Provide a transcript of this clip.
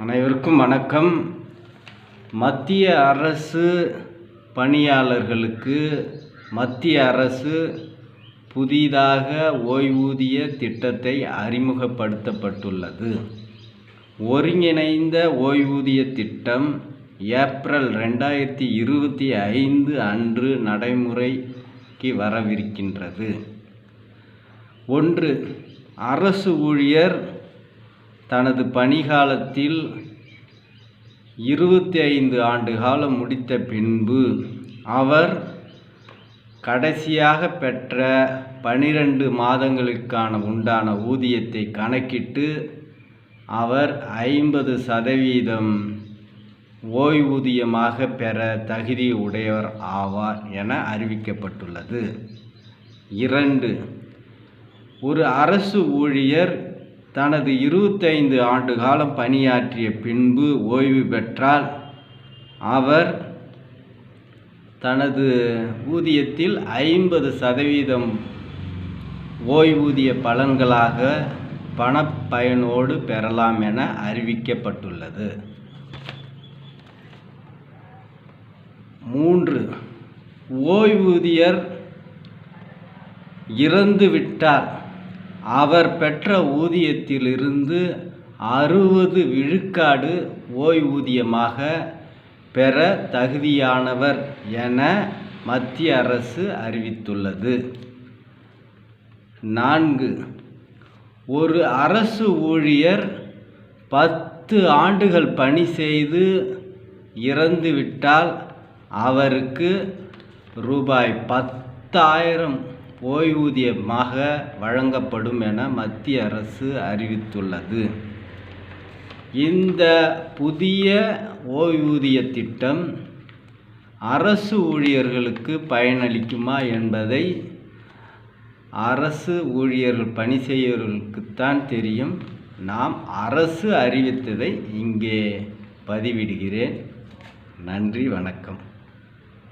அனைவருக்கும் வணக்கம். மத்திய அரசு பணியாளர்களுக்கு மத்திய அரசு புதிதாக ஓய்வூதிய திட்டத்தை அறிமுகப்படுத்தப்பட்டுள்ளது. ஒருங்கிணைந்த ஓய்வூதிய திட்டம் ஏப்ரல் 2025 அன்று நடைமுறைக்கு வரவிருக்கின்றது. 1. அரசு ஊழியர் தனது பணிகாலத்தில் 25 ஆண்டு காலம் முடித்த பின்பு அவர் கடைசியாக பெற்ற 12 மாதங்களுக்கான உண்டான ஊதியத்தை கணக்கிட்டு அவர் 50% ஓய்வூதியமாக பெற தகுதி உடையவர் ஆவார் என அறிவிக்கப்பட்டுள்ளது. 2. ஒரு அரசு ஊழியர் தனது 25 ஆண்டு காலம் பணியாற்றிய பின்பு ஓய்வு பெற்றால் அவர் தனது ஊதியத்தில் 50% ஓய்வூதிய பலன்களாக பணப்பயனோடு பெறலாம் என அறிவிக்கப்பட்டுள்ளது. 3. ஓய்வூதியர் இறந்துவிட்டால் அவர் பெற்ற ஊதியத்திலிருந்து 60 விழுக்காடு ஓய்வூதியமாக பெற தகுதியானவர் என மத்திய அரசு அறிவித்துள்ளது. 4. ஒரு அரசு ஊழியர் 10 ஆண்டுகள் பணி செய்து இறந்துவிட்டால் அவருக்கு ரூபாய் 10,000 ஓய்வூதியமாக வழங்கப்படும் என மத்திய அரசு அறிவித்துள்ளது. இந்த புதிய ஓய்வூதிய திட்டம் அரசு ஊழியர்களுக்கு பயனளிக்குமா என்பதை அரசு ஊழியர்கள் பணி செய்பவர்களுக்குத்தான் தெரியும். நாம் அரசு அறிவித்ததை இங்கே பதிவிடுகிறேன். நன்றி, வணக்கம்.